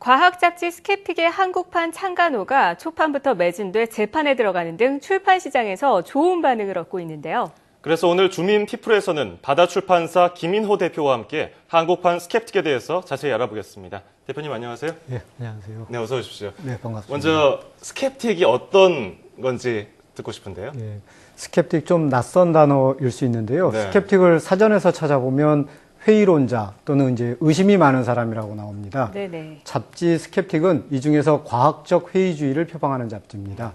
과학 잡지 스캡틱의 한국판 창간호가 초판부터 매진돼 재판에 들어가는 등 출판 시장에서 좋은 반응을 얻고 있는데요. 그래서 오늘 주민 피플에서는 바다출판사 김인호 대표와 함께 한국판 스캡틱에 대해서 자세히 알아보겠습니다. 대표님 안녕하세요. 네, 안녕하세요. 네, 어서 오십시오. 네, 반갑습니다. 먼저 스캡틱이 어떤 건지 듣고 싶은데요. 네, 스캡틱 좀 낯선 단어일 수 있는데요. 네. 스캡틱을 사전에서 찾아보면 회의론자 또는 이제 의심이 많은 사람이라고 나옵니다. 네네. 잡지 스캡틱은 이 중에서 과학적 회의주의를 표방하는 잡지입니다.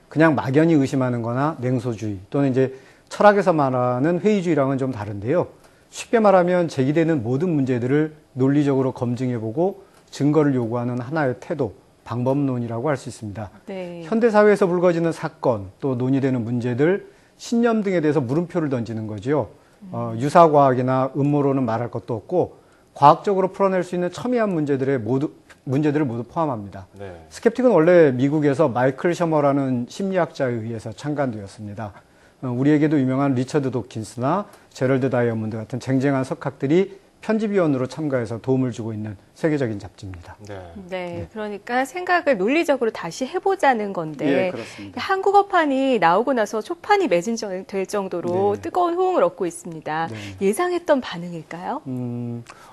그냥 막연히 의심하는 거나 냉소주의 또는 이제 철학에서 말하는 회의주의랑은 좀 다른데요. 쉽게 말하면 제기되는 모든 문제들을 논리적으로 검증해보고 증거를 요구하는 하나의 태도, 방법론이라고 할 수 있습니다. 네. 현대사회에서 불거지는 사건, 또 논의되는 문제들, 신념 등에 대해서 물음표를 던지는 거죠. 유사과학이나 음모론은 말할 것도 없고 과학적으로 풀어낼 수 있는 첨예한 문제들을 모두 포함합니다. 네. 스캡틱은 원래 미국에서 마이클 셔머라는 심리학자에 의해서 창간되었습니다. 우리에게도 유명한 리처드 도킨스나 제럴드 다이아몬드 같은 쟁쟁한 석학들이 편집위원으로 참가해서 도움을 주고 있는 세계적인 잡지입니다. 네, 그러니까 생각을 논리적으로 다시 해보자는 건데 예, 그렇습니다. 한국어판이 나오고 나서 초판이 매진될 정도로 네. 뜨거운 호응을 얻고 있습니다. 네. 예상했던 반응일까요?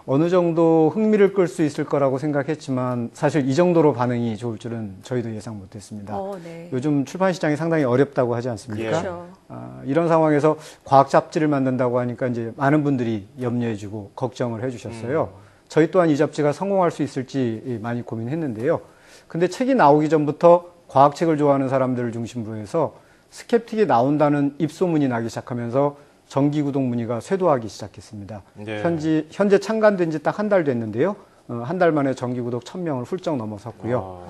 어느 정도 흥미를 끌 수 있을 거라고 생각했지만 사실 이 정도로 반응이 좋을 줄은 저희도 예상 못했습니다. 네. 요즘 출판 시장이 상당히 어렵다고 하지 않습니까? 그렇죠. 이런 상황에서 과학 잡지를 만든다고 하니까 이제 많은 분들이 염려해주고 걱정을 해주셨어요. 저희 또한 이 잡지가 성공할 수 있을지 많이 고민했는데요. 근데 책이 나오기 전부터 과학책을 좋아하는 사람들을 중심으로 해서 스캡틱이 나온다는 입소문이 나기 시작하면서 정기 구독 문의가 쇄도하기 시작했습니다. 네. 현재 창간된 지 딱 한 달 됐는데요. 한 달 만에 정기 구독 1000명을 훌쩍 넘어섰고요.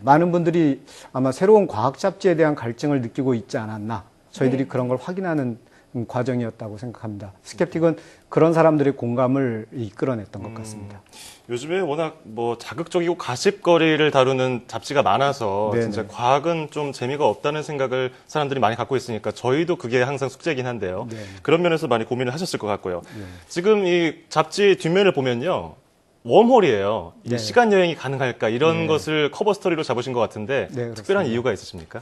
많은 분들이 아마 새로운 과학 잡지에 대한 갈증을 느끼고 있지 않았나. 저희들이 네. 그런 걸 확인하는 과정이었다고 생각합니다. 스캡틱은 그런 사람들의 공감을 이끌어냈던 것 같습니다. 요즘에 워낙 자극적이고 가십거리를 다루는 잡지가 많아서 네네. 진짜 과학은 좀 재미가 없다는 생각을 사람들이 많이 갖고 있으니까 저희도 그게 항상 숙제이긴 한데요. 네. 그런 면에서 많이 고민을 하셨을 것 같고요. 네. 지금 이 잡지 뒷면을 보면요. 웜홀이에요. 이 네. 시간 여행이 가능할까 이런 네. 것을 커버 스토리로 잡으신 것 같은데 네, 특별한 그렇습니다. 이유가 있으십니까?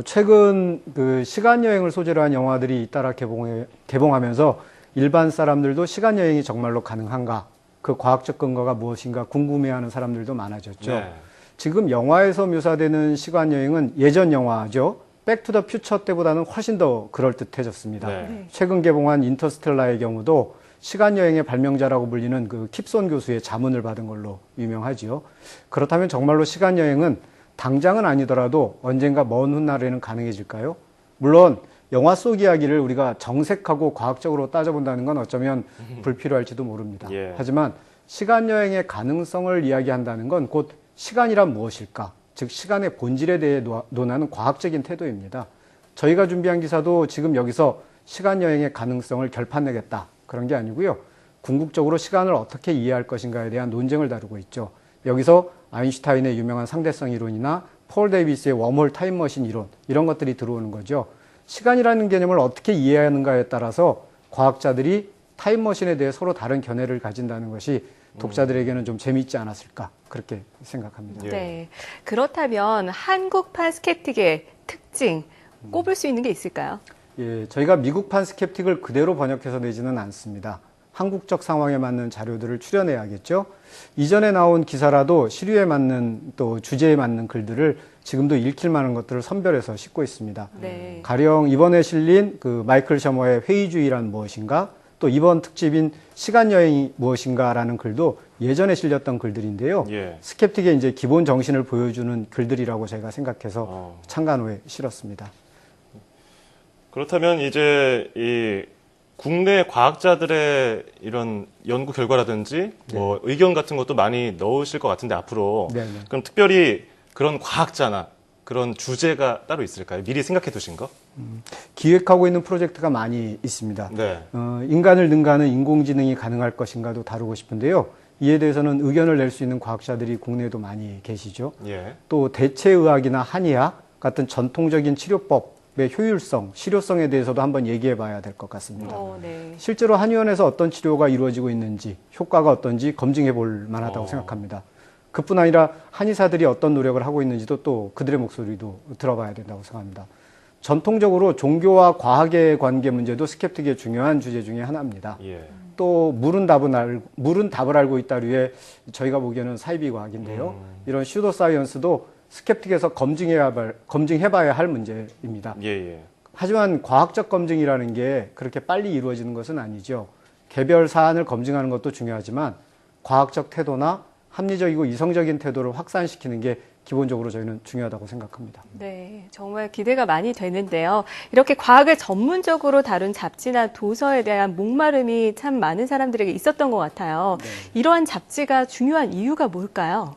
최근 그 시간 여행을 소재로 한 영화들이 잇따라 개봉하면서 일반 사람들도 시간 여행이 정말로 가능한가, 그 과학적 근거가 무엇인가 궁금해하는 사람들도 많아졌죠. 네. 지금 영화에서 묘사되는 시간 여행은 예전 영화죠. 백투더 퓨처 때보다는 훨씬 더 그럴듯해졌습니다. 네. 최근 개봉한 인터스텔라의 경우도 시간 여행의 발명자라고 불리는 그 킵손 교수의 자문을 받은 걸로 유명하지요. 그렇다면 정말로 시간 여행은 당장은 아니더라도 언젠가 먼 훗날에는 가능해질까요? 물론 영화 속 이야기를 우리가 정색하고 과학적으로 따져본다는 건 어쩌면 불필요할지도 모릅니다. 예. 하지만 시간 여행의 가능성을 이야기한다는 건 곧 시간이란 무엇일까? 즉 시간의 본질에 대해 논하는 과학적인 태도입니다. 저희가 준비한 기사도 지금 여기서 시간 여행의 가능성을 결판내겠다 그런 게 아니고요. 궁극적으로 시간을 어떻게 이해할 것인가에 대한 논쟁을 다루고 있죠. 여기서 아인슈타인의 유명한 상대성 이론이나 폴 데이비스의 웜홀 타임머신 이론 이런 것들이 들어오는 거죠. 시간이라는 개념을 어떻게 이해하는가에 따라서 과학자들이 타임머신에 대해 서로 다른 견해를 가진다는 것이 독자들에게는 좀 재미있지 않았을까 그렇게 생각합니다. 예. 네. 그렇다면 한국판 스캡틱의 특징 꼽을 수 있는 게 있을까요? 예, 저희가 미국판 스캡틱을 그대로 번역해서 내지는 않습니다. 한국적 상황에 맞는 자료들을 추려내야겠죠. 이전에 나온 기사라도 시류에 맞는 또 주제에 맞는 글들을 지금도 읽힐 만한 것들을 선별해서 싣고 있습니다. 네. 가령 이번에 실린 그 마이클 셔머의 회의주의란 무엇인가, 또 이번 특집인 시간 여행이 무엇인가라는 글도 예전에 실렸던 글들인데요. 예. 스캡틱의 이제 기본 정신을 보여주는 글들이라고 제가 생각해서 창간호에 실었습니다. 그렇다면 이제 이 국내 과학자들의 이런 연구 결과라든지 의견 같은 것도 많이 넣으실 것 같은데 앞으로 네네. 그럼 특별히 그런 과학자나 그런 주제가 따로 있을까요? 미리 생각해 두신 거? 기획하고 있는 프로젝트가 많이 있습니다. 네. 인간을 능가하는 인공지능이 가능할 것인가도 다루고 싶은데요. 이에 대해서는 의견을 낼 수 있는 과학자들이 국내에도 많이 계시죠. 예. 또 대체의학이나 한의학 같은 전통적인 치료법의 효율성, 실효성에 대해서도 한번 얘기해 봐야 될 것 같습니다. 네. 실제로 한의원에서 어떤 치료가 이루어지고 있는지, 효과가 어떤지 검증해 볼 만하다고 생각합니다. 그뿐 아니라 한의사들이 어떤 노력을 하고 있는지도 또 그들의 목소리도 들어봐야 된다고 생각합니다. 전통적으로 종교와 과학의 관계 문제도 스kép틱의 중요한 주제 중에 하나입니다. 예. 또 물은 답을 알고 있다류에 저희가 보기에는 사이비 과학인데요. 이런 슈도 사이언스도 스kép틱에서 검증해봐야 할 문제입니다. 예, 예. 하지만 과학적 검증이라는 게 그렇게 빨리 이루어지는 것은 아니죠. 개별 사안을 검증하는 것도 중요하지만 과학적 태도나 합리적이고 이성적인 태도를 확산시키는 게 기본적으로 저희는 중요하다고 생각합니다. 네, 정말 기대가 많이 되는데요. 이렇게 과학을 전문적으로 다룬 잡지나 도서에 대한 목마름이 참 많은 사람들에게 있었던 것 같아요. 네. 이러한 잡지가 중요한 이유가 뭘까요?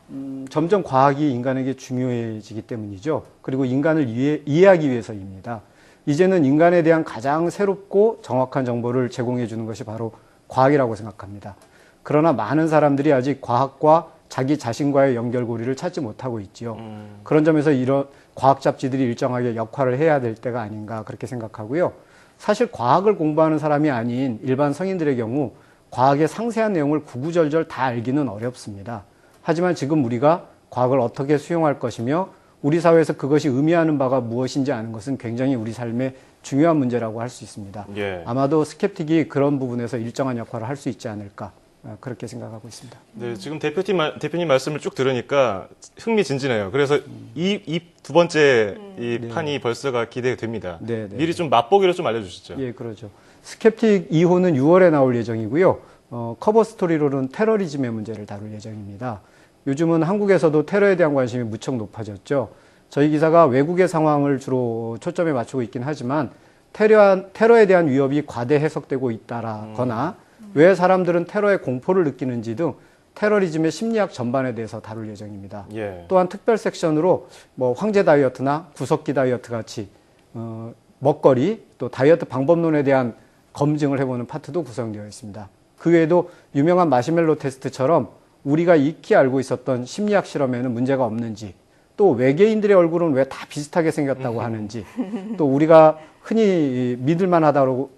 점점 과학이 인간에게 중요해지기 때문이죠. 그리고 인간을 이해하기 위해서입니다. 이제는 인간에 대한 가장 새롭고 정확한 정보를 제공해 주는 것이 바로 과학이라고 생각합니다. 그러나 많은 사람들이 아직 과학과 자기 자신과의 연결고리를 찾지 못하고 있지요. 그런 점에서 이런 과학 잡지들이 일정하게 역할을 해야 될 때가 아닌가 그렇게 생각하고요. 사실 과학을 공부하는 사람이 아닌 일반 성인들의 경우 과학의 상세한 내용을 구구절절 다 알기는 어렵습니다. 하지만 지금 우리가 과학을 어떻게 수용할 것이며 우리 사회에서 그것이 의미하는 바가 무엇인지 아는 것은 굉장히 우리 삶의 중요한 문제라고 할 수 있습니다. 예. 아마도 스kép틱이 그런 부분에서 일정한 역할을 할 수 있지 않을까 그렇게 생각하고 있습니다. 네, 지금 대표님 말씀을 쭉 들으니까 흥미진진해요. 그래서 이 두 번째 이 네. 판이 벌써가 기대됩니다. 네, 네. 미리 좀 맛보기로 좀 알려주시죠. 예, 그렇죠. 스kép틱 2호는 6월에 나올 예정이고요. 커버 스토리로는 테러리즘의 문제를 다룰 예정입니다. 요즘은 한국에서도 테러에 대한 관심이 무척 높아졌죠. 저희 기사가 외국의 상황을 주로 초점에 맞추고 있긴 하지만 테러에 대한 위협이 과대 해석되고 있다거나 왜 사람들은 테러에 공포를 느끼는지 등 테러리즘의 심리학 전반에 대해서 다룰 예정입니다. 예. 또한 특별 섹션으로 뭐 황제 다이어트나 구석기 다이어트 같이 먹거리 또 다이어트 방법론에 대한 검증을 해보는 파트도 구성되어 있습니다. 그 외에도 유명한 마시멜로 테스트처럼 우리가 익히 알고 있었던 심리학 실험에는 문제가 없는지 또 외계인들의 얼굴은 왜 다 비슷하게 생겼다고 하는지 또 우리가 흔히 믿을만하다고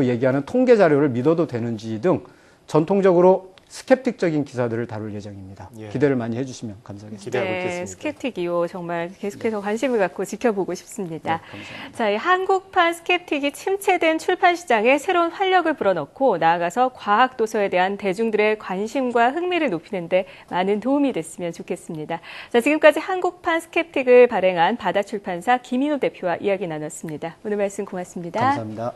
얘기하는 통계 자료를 믿어도 되는지 등 전통적으로 스kép틱적인 기사들을 다룰 예정입니다. 예. 기대를 많이 해주시면 감사하겠습니다. 기대하고 네, 있겠습니다. 스kép틱 2호 정말 계속해서 관심을 갖고 지켜보고 싶습니다. 네, 감사합니다. 자, 이 한국판 스kép틱이 침체된 출판 시장에 새로운 활력을 불어넣고 나아가서 과학 도서에 대한 대중들의 관심과 흥미를 높이는데 많은 도움이 됐으면 좋겠습니다. 자, 지금까지 한국판 스kép틱을 발행한 바다출판사 김인호 대표와 이야기 나눴습니다. 오늘 말씀 고맙습니다. 감사합니다.